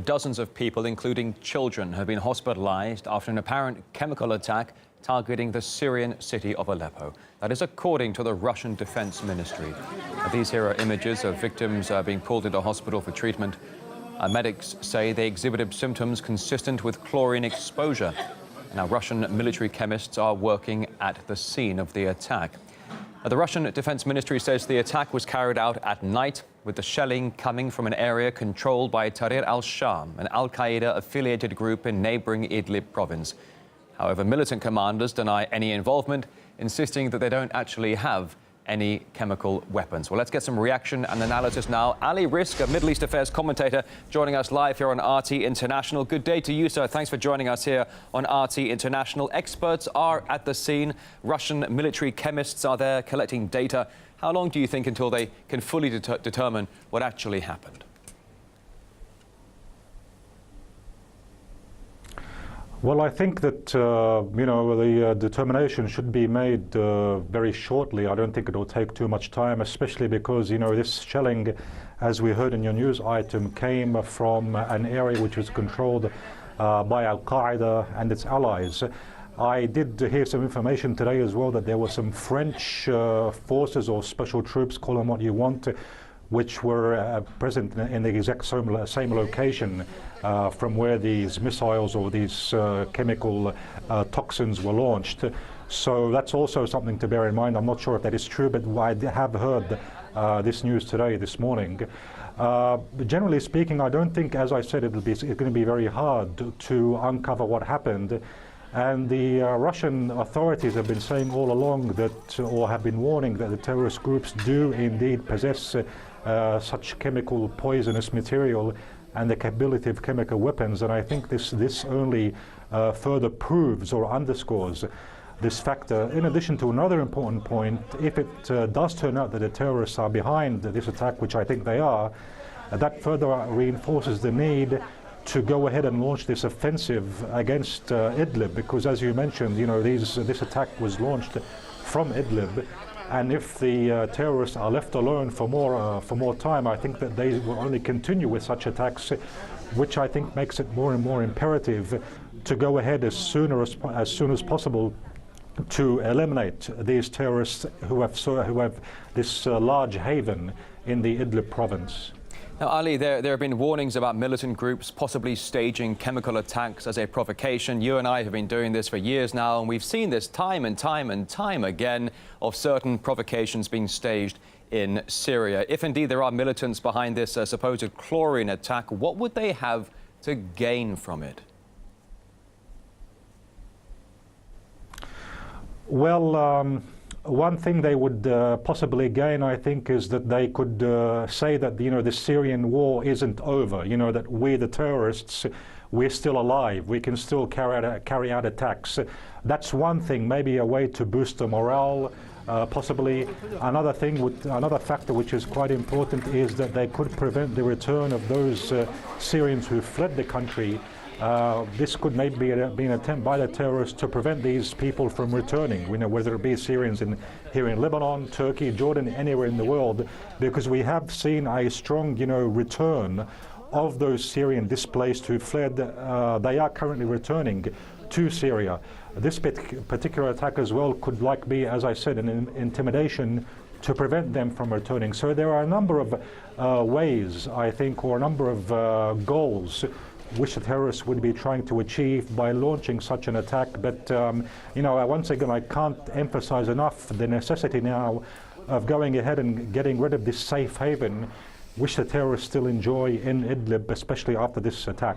Dozens of people, including children, have been hospitalized after an apparent chemical attack targeting the Syrian city of Aleppo. That is according to the Russian Defense Ministry. These here are images of victims being pulled into hospital for treatment. Medics say they exhibited symptoms consistent with chlorine exposure. Now, Russian military chemists are working at the scene of the attack. The Russian Defense Ministry says the attack was carried out at night, with the shelling coming from an area controlled by Tahrir al-Sham, an al-Qaeda-affiliated group in neighboring Idlib province. However, militant commanders deny any involvement, insisting that they don't actually have any chemical weapons. Well, let's get some reaction and analysis now. Ali Rizk, a Middle East Affairs commentator, joining us live here on RT International. Good day to you, sir. Thanks for joining us here on RT International. Experts are at the scene. Russian military chemists are there collecting data. How long do you think until they can fully determine what actually happened? Well, I think that, the determination should be made very shortly. I don't think it will take too much time, especially because, this shelling, as we heard in your news item, came from an area which was controlled by Al-Qaeda and its allies. I did hear some information today as well that there were some French forces or special troops, call them what you want, which were present in the exact same location from where these missiles or these chemical toxins were launched. So that's also something to bear in mind. I'm not sure if that is true, but I have heard this news today, this morning. Generally speaking, I don't think, as I said, it's going to be very hard to uncover what happened. And the Russian authorities have been saying all along that, or have been warning that the terrorist groups do indeed possess such chemical poisonous material and the capability of chemical weapons. And I think this only further proves or underscores this factor. In addition to another important point, if it does turn out that the terrorists are behind this attack, which I think they are, that further reinforces the need to go ahead and launch this offensive against Idlib, because as you mentioned, this attack was launched from Idlib, and if the terrorists are left alone for more time, I think that they will only continue with such attacks, which I think makes it more and more imperative to go ahead as soon as possible to eliminate these terrorists who have this large haven in the Idlib province. Now, Ali, there have been warnings about militant groups possibly staging chemical attacks as a provocation. You and I have been doing this for years now, and we've seen this time and time again of certain provocations being staged in Syria. If indeed there are militants behind this supposed chlorine attack, what would they have to gain from it? Well, one thing they would possibly gain, I think, is that they could say that, the Syrian war isn't over, that we, the terrorists, we're still alive. We can still carry out attacks. That's one thing, maybe a way to boost the morale, possibly. Another factor which is quite important is that they could prevent the return of those Syrians who fled the country. This could maybe be an attempt by the terrorists to prevent these people from returning, whether it be Syrians here in Lebanon, Turkey, Jordan, anywhere in the world, because we have seen a strong, return of those Syrian displaced who fled. They are currently returning to Syria. This particular attack as well could be, as I said, an intimidation to prevent them from returning. So there are a number of ways, I think, or a number of goals which the terrorists would be trying to achieve by launching such an attack. But, once again, I can't emphasize enough the necessity now of going ahead and getting rid of this safe haven which the terrorists still enjoy in Idlib, especially after this attack.